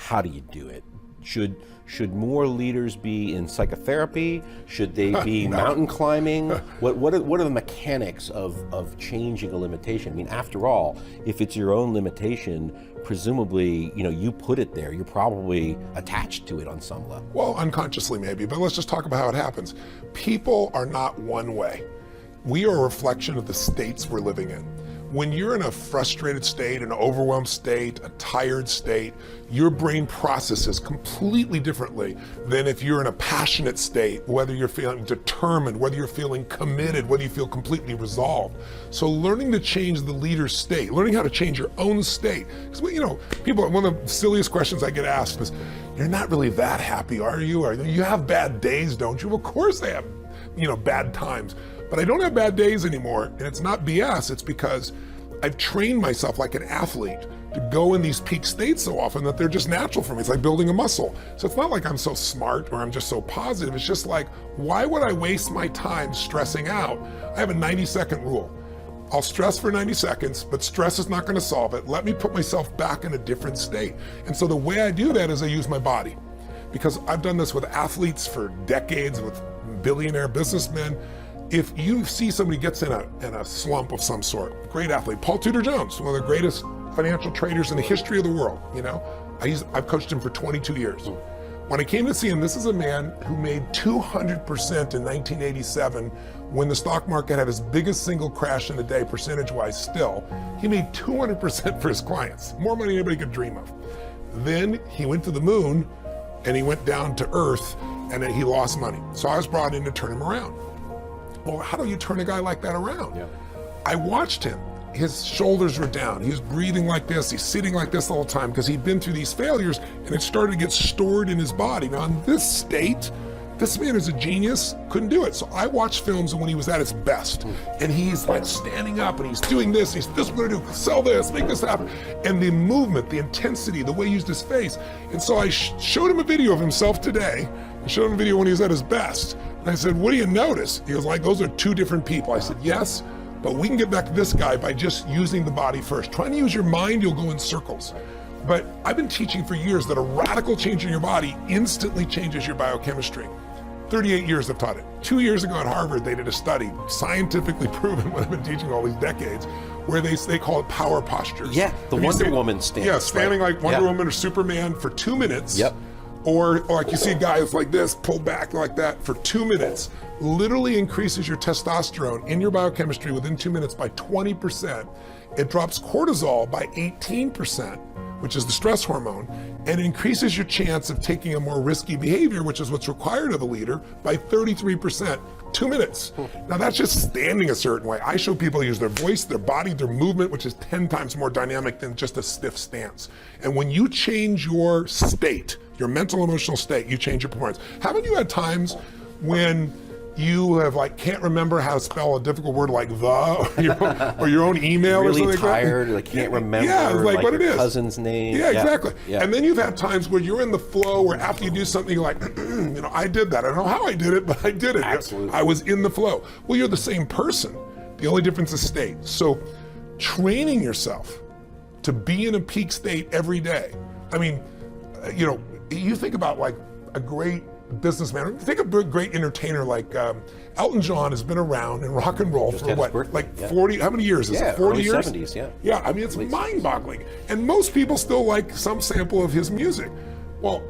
how do you do it? Should more leaders be in psychotherapy? Should they be mountain climbing? What are the mechanics of changing a limitation? I mean, after all, if it's your own limitation, presumably, you put it there. You're probably attached to it on some level. Well, unconsciously maybe, but let's just talk about how it happens. People are not one way. We are a reflection of the states we're living in. When you're in a frustrated state, an overwhelmed state, a tired state, your brain processes completely differently than if you're in a passionate state, whether you're feeling determined, whether you're feeling committed, whether you feel completely resolved. So learning to change the leader's state, learning how to change your own state. Because, people, one of the silliest questions I get asked is, you're not really that happy, are you? You have bad days, don't you? Of course I have, bad times. But I don't have bad days anymore, and it's not BS, it's because I've trained myself like an athlete to go in these peak states so often that they're just natural for me. It's like building a muscle. So it's not like I'm so smart or I'm just so positive. It's just like, why would I waste my time stressing out? I have a 90-second rule. I'll stress for 90 seconds, but stress is not gonna solve it. Let me put myself back in a different state. And so the way I do that is I use my body. Because I've done this with athletes for decades, with billionaire businessmen. If you see somebody gets in a slump of some sort, great athlete, Paul Tudor Jones, one of the greatest financial traders in the history of the world, I've coached him for 22 years. When I came to see him, this is a man who made 200% in 1987 when the stock market had its biggest single crash in a day, percentage-wise still. He made 200% for his clients, more money than anybody could dream of. Then he went to the moon and he went down to earth and then he lost money. So I was brought in to turn him around. Well, how do you turn a guy like that around? Yeah. I watched him. His shoulders were down. He was breathing like this. He's sitting like this all the time because he'd been through these failures and it started to get stored in his body. Now in this state, this man is a genius, couldn't do it. So I watched films when he was at his best and he's like standing up and he's doing this, this is what I'm gonna do, sell this, make this happen. And the movement, the intensity, the way he used his face. And so I showed him a video of himself today. I showed him a video when he was at his best. And I said, what do you notice? He was like, those are two different people. I said, yes, but we can get back to this guy by just using the body first. Trying to use your mind, you'll go in circles. But I've been teaching for years that a radical change in your body instantly changes your biochemistry. 38 years I've taught it. 2 years ago at Harvard, they did a study, scientifically proven what I've been teaching all these decades, where they call it power postures. Yeah, the Wonder Woman stance. Yeah, standing like Wonder Woman or Superman for 2 minutes. Yep. Or like you see guys like this, pulled back like that for 2 minutes, literally increases your testosterone in your biochemistry within 2 minutes by 20%. It drops cortisol by 18%, which is the stress hormone, and increases your chance of taking a more risky behavior, which is what's required of a leader, by 33%. 2 minutes. Now that's just standing a certain way. I show people use their voice, their body, their movement, which is 10 times more dynamic than just a stiff stance. And when you change your state, your mental emotional state, you change your performance. Haven't you had times when you have can't remember how to spell a difficult word like the, or your own email really or something tired, like that? Can't remember like what your it is. Cousin's name. Yeah, exactly. Yeah. And then you've had times where you're in the flow where after you do something, you're like, I did that. I don't know how I did it, but I did it. Absolutely. I was in the flow. Well, you're the same person. The only difference is state. So training yourself to be in a peak state every day. I mean, you think about like a great businessman, think of a great entertainer like Elton John has been around in rock and roll for what, 40, how many years is it, 40 years? 70s, yeah. Yeah, I mean, it's mind-boggling. And most people still like some sample of his music. Well,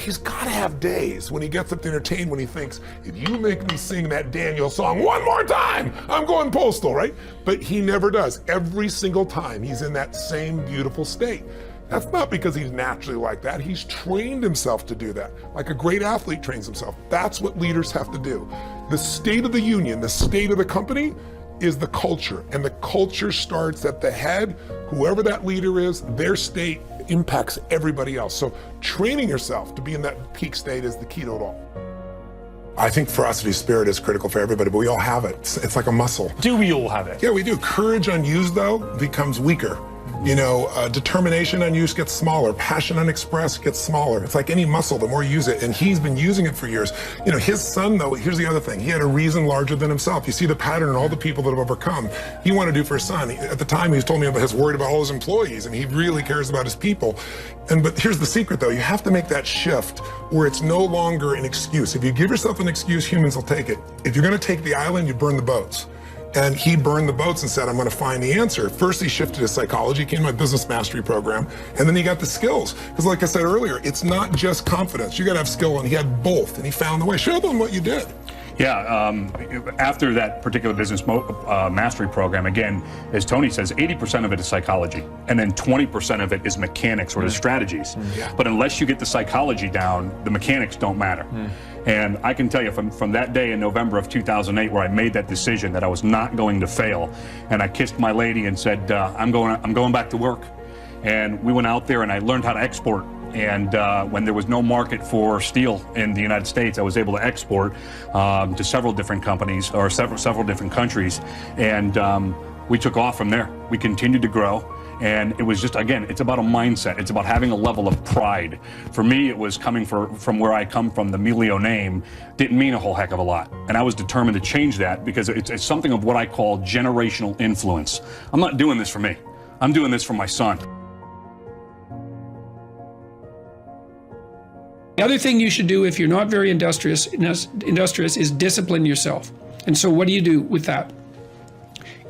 he's gotta have days when he gets up to entertain when he thinks, if you make me sing that Daniel song one more time, I'm going postal, right? But he never does. Every single time he's in that same beautiful state. That's not because he's naturally like that. He's trained himself to do that. Like a great athlete trains himself. That's what leaders have to do. The state of the union, the state of the company is the culture. And the culture starts at the head. Whoever that leader is, their state impacts everybody else. So training yourself to be in that peak state is the key to it all. I think ferocity of spirit is critical for everybody, but we all have it. It's like a muscle. Do we all have it? Yeah, we do. Courage unused, though, becomes weaker. Determination unused gets smaller. Passion unexpressed gets smaller. It's like any muscle, the more you use it. And he's been using it for years. His son, though, here's the other thing. He had a reason larger than himself. You see the pattern in all the people that have overcome. He wanted to do for his son. At the time, he told me about his worried about all his employees, and he really cares about his people. But here's the secret, though. You have to make that shift where it's no longer an excuse. If you give yourself an excuse, humans will take it. If you're going to take the island, you burn the boats. And he burned the boats and said, I'm going to find the answer. First, he shifted his psychology, came to my business mastery program, and then he got the skills. Because like I said earlier, it's not just confidence. You got to have skill, and he had both, and he found the way. Show them what you did. Yeah, after that particular business mastery program, again, as Tony says, 80% of it is psychology, and then 20% of it is mechanics or the strategies. Yeah. But unless you get the psychology down, the mechanics don't matter. And I can tell you from that day in November of 2008 where I made that decision that I was not going to fail, and I kissed my lady and said, I'm going back to work. And we went out there and I learned how to export. And when there was no market for steel in the United States, I was able to export to several different companies or several different countries. And we took off from there. We continued to grow. And it was just, again, it's about a mindset. It's about having a level of pride. For me, it was coming from where I come from. The Melio name didn't mean a whole heck of a lot. And I was determined to change that because it's something of what I call generational influence. I'm not doing this for me. I'm doing this for my son. The other thing you should do if you're not very industrious is discipline yourself. And so what do you do with that?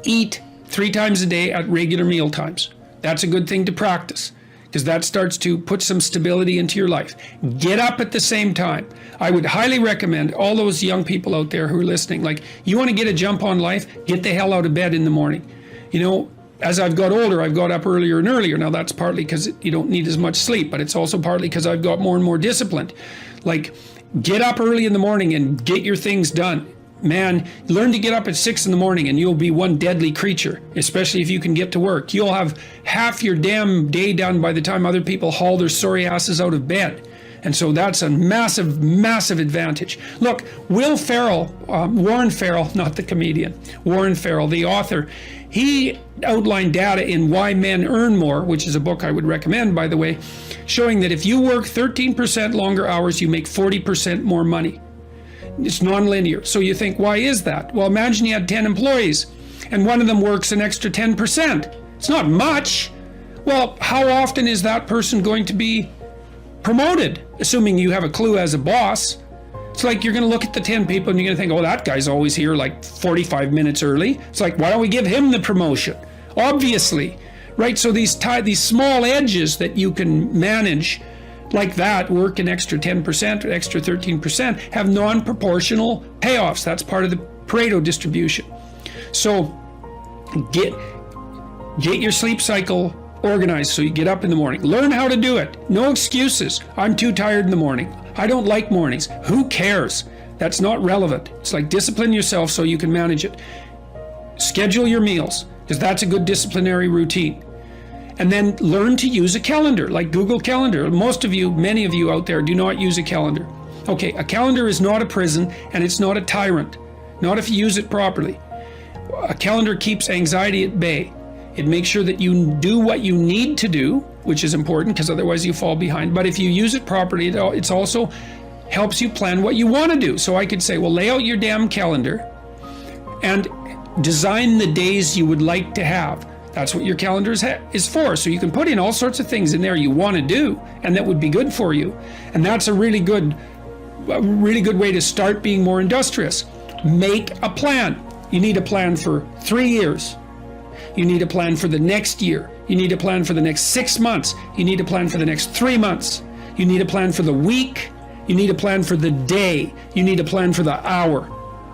Eat 3 times a day at regular meal times. That's a good thing to practice because that starts to put some stability into your life. Get up at the same time. I would highly recommend all those young people out there who are listening, like, you want to get a jump on life, get the hell out of bed in the morning. As I've got older, I've got up earlier and earlier. Now that's partly because you don't need as much sleep, but it's also partly because I've got more and more disciplined. Like, get up early in the morning and get your things done. Man, learn to get up at 6 in the morning and you'll be one deadly creature, especially if you can get to work. You'll have half your damn day done by the time other people haul their sorry asses out of bed. And so that's a massive, massive advantage. Look, Warren Farrell, not the comedian, Warren Farrell, the author, he outlined data in Why Men Earn More, which is a book I would recommend, by the way, showing that if you work 13% longer hours, you make 40% more money. It's nonlinear. So you think, why is that? Well, imagine you had 10 employees and one of them works an extra 10%. It's not much. Well, how often is that person going to be promoted, assuming you have a clue as a boss? It's like you're going to look at the 10 people and you're going to think, oh, that guy's always here like 45 minutes early. It's like, why don't we give him the promotion? Obviously, right? So these small edges that you can manage like that, work an extra 10% or extra 13%, have non-proportional payoffs. That's part of the Pareto distribution. So get your sleep cycle organized so you get up in the morning. Learn how to do it. No excuses. I'm too tired in the morning. I don't like mornings. Who cares? That's not relevant. It's like discipline yourself so you can manage it. Schedule your meals because that's a good disciplinary routine. And then learn to use a calendar like Google Calendar. Many of you out there do not use a calendar. Okay, a calendar is not a prison and it's not a tyrant. Not if you use it properly. A calendar keeps anxiety at bay. It makes sure that you do what you need to do, which is important because otherwise you fall behind. But if you use it properly, it's also helps you plan what you want to do. So I could say, well, lay out your damn calendar and design the days you would like to have. That's what your calendar is for. So you can put in all sorts of things in there you want to do and that would be good for you. And that's a really good way to start being more industrious. Make a plan. You need a plan for 3 years. You need a plan for the next year. You need a plan for the next 6 months. You need a plan for the next 3 months. You need a plan for the week. You need a plan for the day. You need a plan for the hour.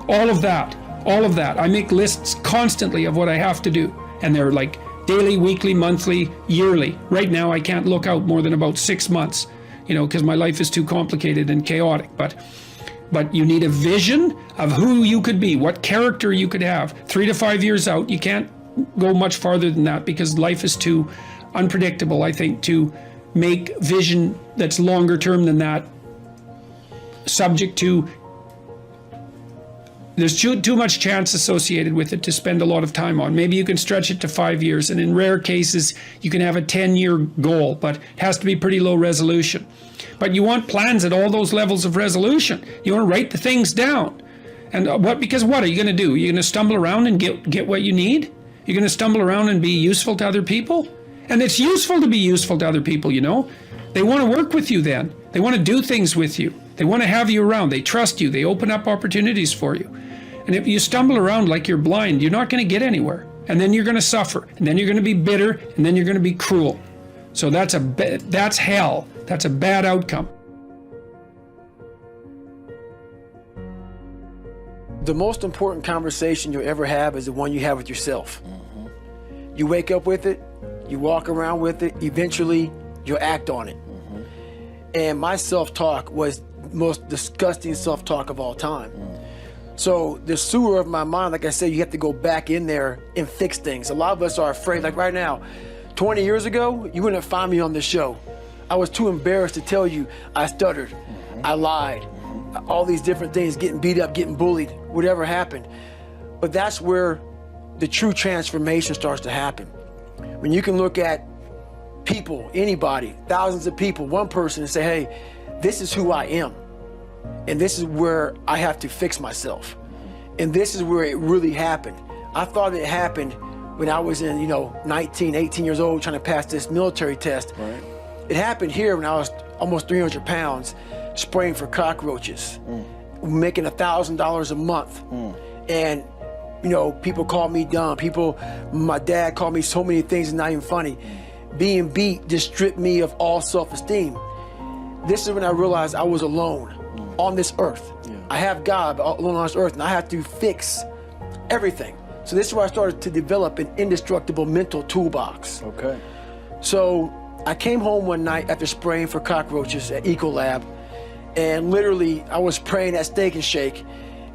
All of that. I make lists constantly of what I have to do. And they're like daily, weekly, monthly, yearly. Right now, I can't look out more than about 6 months, because my life is too complicated and chaotic. But you need a vision of who you could be, what character you could have. 3 to 5 years out, you can't go much farther than that because life is too unpredictable, I think, to make vision that's longer term than that subject to there's too much chance associated with it to spend a lot of time on. Maybe you can stretch it to 5 years, and in rare cases, you can have a 10-year goal, but it has to be pretty low resolution. But you want plans at all those levels of resolution. You want to write the things down. And because what are you going to do? You're going to stumble around and get what you need? You're going to stumble around and be useful to other people? And it's useful to be useful to other people, you know? They want to work with you then. They want to do things with you. They want to have you around. They trust you. They open up opportunities for you. And if you stumble around like you're blind, you're not going to get anywhere. And then you're going to suffer. And then you're going to be bitter. And then you're going to be cruel. So that's hell. That's a bad outcome. The most important conversation you'll ever have is the one you have with yourself. You wake up with it. You walk around with it. Eventually, you'll act on it. And my self-talk was the most disgusting self-talk of all time. So the sewer of my mind, like I said, you have to go back in there and fix things. A lot of us are afraid. Like right now, 20 years ago, you wouldn't find me on this show. I was too embarrassed to tell you I stuttered, I lied, all these different things, getting beat up, getting bullied, whatever happened. But that's where the true transformation starts to happen. When you can look at people, anybody, thousands of people, one person, and say, hey, this is who I am. And this is where I have to fix myself. And this is where it really happened. I thought it happened when I was in, 19, 18 years old, trying to pass this military test. Right. It happened here when I was almost 300 pounds, spraying for cockroaches, making $1,000 a month. And, people called me dumb. My dad called me so many things, it's not even funny. Being beat just stripped me of all self-esteem. This is when I realized I was alone on this earth. I have God alone on this earth, and I have to fix everything. So this is where I started to develop an indestructible mental toolbox. Okay. So I came home one night after spraying for cockroaches at Ecolab, and literally I was praying at Steak and Shake,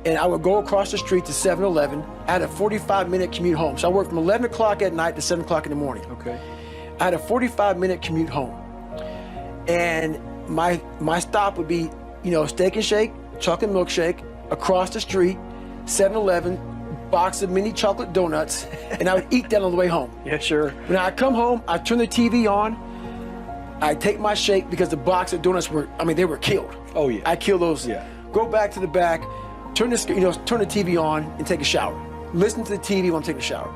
and I would go across the street to 7-Eleven. I had a 45-minute commute home. So I worked from 11 o'clock at night to 7 o'clock in the morning. Okay. I had a 45-minute commute home. And my stop would be, Steak and Shake, chocolate milkshake, across the street, 7-Eleven, box of mini chocolate donuts, and I would eat that on the way home. Yeah, sure. When I come home, I turn the TV on, I take my shake because the box of donuts they were killed. Oh yeah. I kill those. Yeah. Go back to the back, turn the TV on and take a shower. Listen to the TV while I'm taking a shower.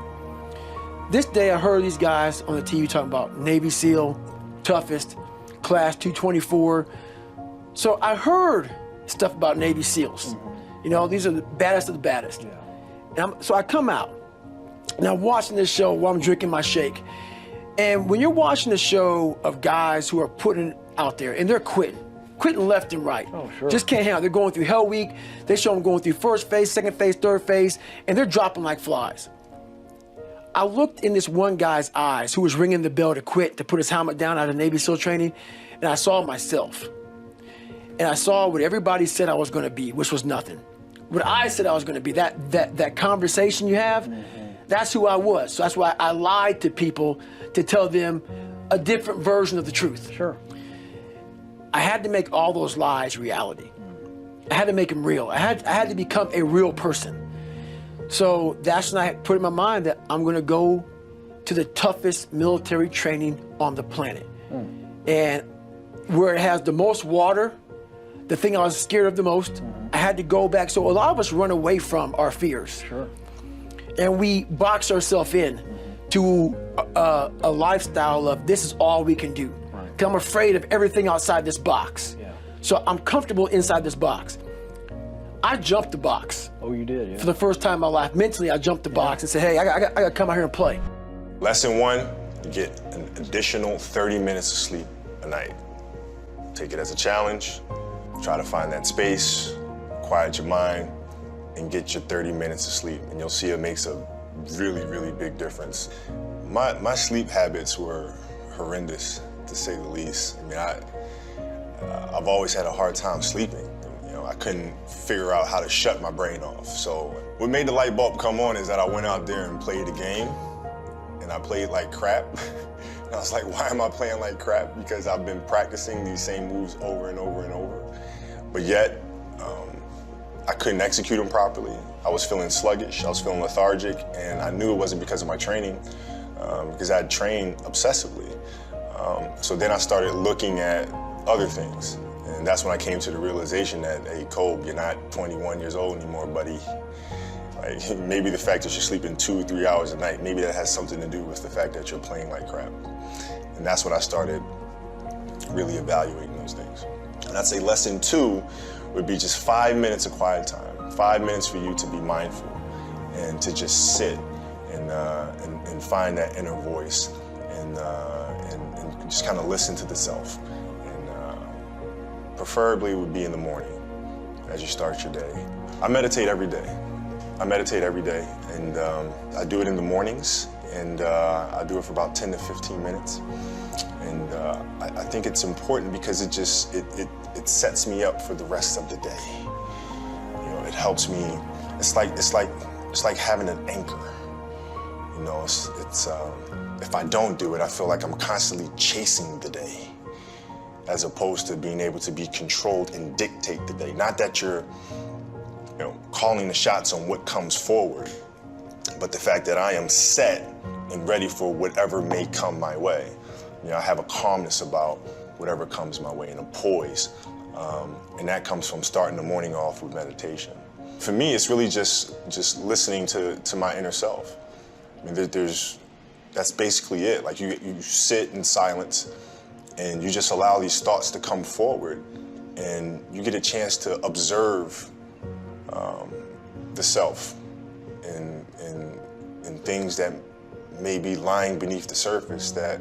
This day I heard these guys on the TV talking about Navy SEAL, toughest, class 224. So I heard stuff about Navy SEALs. These are the baddest of the baddest. Yeah. And so I come out, and I'm watching this show while I'm drinking my shake. And when you're watching the show of guys who are putting out there, and they're quitting left and right. Oh, sure. Just can't handle it. They're going through Hell Week. They show them going through first phase, second phase, third phase, and they're dropping like flies. I looked in this one guy's eyes who was ringing the bell to quit, to put his helmet down out of Navy SEAL training, and I saw myself. And I saw what everybody said I was going to be, which was nothing. What I said I was going to be, that conversation you have, that's who I was. So that's why I lied to people to tell them a different version of the truth. Sure. I had to make all those lies reality. I had to make them real. I had to become a real person. So that's when I put in my mind that I'm going to go to the toughest military training on the planet. And where it has the most water, the thing I was scared of the most, I had to go back. So a lot of us run away from our fears. Sure. And we box ourselves in to a lifestyle of this is all we can do. Because I'm afraid of everything outside this box. Yeah. So I'm comfortable inside this box. I jumped the box. Oh, you did, yeah. For the first time in my life. Mentally, I jumped the box and said, hey, I got to come out here and play. Lesson 1, you get an additional 30 minutes of sleep a night. Take it as a challenge. Try to find that space, quiet your mind, and get your 30 minutes of sleep. And you'll see it makes a really, really big difference. My sleep habits were horrendous, to say the least. I mean, I've always had a hard time sleeping. I couldn't figure out how to shut my brain off. So what made the light bulb come on is that I went out there and played a game, and I played like crap. And I was like, why am I playing like crap? Because I've been practicing these same moves over and over and over. But yet, I couldn't execute them properly. I was feeling sluggish, I was feeling lethargic, and I knew it wasn't because of my training, because I had trained obsessively. So then I started looking at other things. And that's when I came to the realization that, hey, Kobe, you're not 21 years old anymore, buddy. Like, maybe the fact that you're sleeping 2 or 3 hours a night, maybe that has something to do with the fact that you're playing like crap. And that's when I started really evaluating those things. And I'd say lesson 2 would be just 5 minutes of quiet time. 5 minutes for you to be mindful and to just sit and find that inner voice and just kind of listen to the self. Preferably it would be in the morning as you start your day. I meditate every day. And I do it in the mornings, and I do it for about 10 to 15 minutes. And I think it's important because it sets me up for the rest of the day. You know, it helps me. It's like having an anchor. You know, if I don't do it, I feel like I'm constantly chasing the day, as opposed to being able to be controlled and dictate the day. Not that you're, calling the shots on what comes forward, but the fact that I am set and ready for whatever may come my way. I have a calmness about whatever comes my way and a poise. And that comes from starting the morning off with meditation. For me, it's really just listening to my inner self. I mean, that's basically it. Like you sit in silence and you just allow these thoughts to come forward, and you get a chance to observe the self and things that may be lying beneath the surface that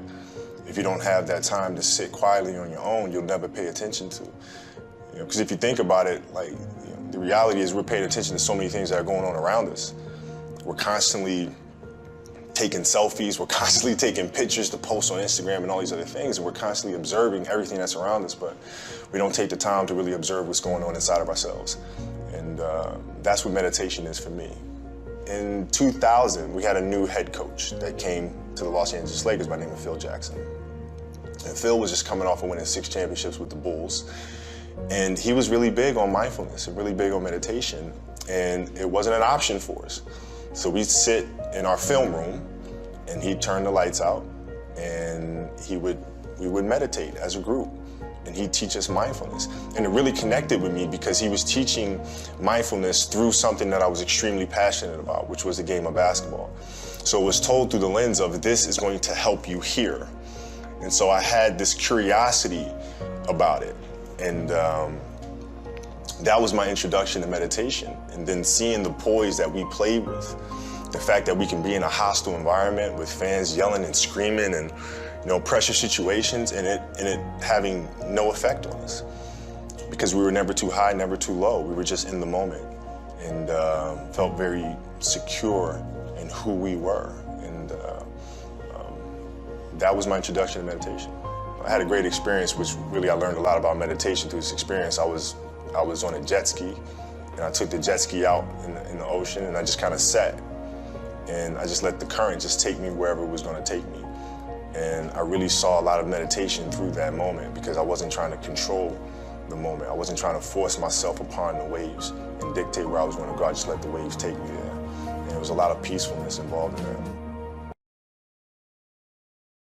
if you don't have that time to sit quietly on your own, you'll never pay attention to. Because if you think about it, the reality is we're paying attention to so many things that are going on around us. We're constantly taking selfies, we're constantly taking pictures to post on Instagram and all these other things, and we're constantly observing everything that's around us, but we don't take the time to really observe what's going on inside of ourselves. And that's what meditation is for me. In 2000, we had a new head coach that came to the Los Angeles Lakers by the name of Phil Jackson. And Phil was just coming off of winning 6 championships with the Bulls. And he was really big on mindfulness and really big on meditation, and it wasn't an option for us. So we'd sit in our film room, and he'd turn the lights out, and we would meditate as a group, and he'd teach us mindfulness. And it really connected with me because he was teaching mindfulness through something that I was extremely passionate about, which was the game of basketball. So it was told through the lens of, this is going to help you here. And so I had this curiosity about it. And that was my introduction to meditation. And then seeing the poise that we played with, the fact that we can be in a hostile environment with fans yelling and screaming and pressure situations, and it having no effect on us. Because we were never too high, never too low. We were just in the moment and felt very secure in who we were. And that was my introduction to meditation. I had a great experience, which really I learned a lot about meditation through this experience. I was on a jet ski, and I took the jet ski out in the ocean, and I just kind of sat, and I just let the current just take me wherever it was going to take me. And I really saw a lot of meditation through that moment because I wasn't trying to control the moment. I wasn't trying to force myself upon the waves and dictate where I was going to go. I just let the waves take me there. And there was a lot of peacefulness involved in that.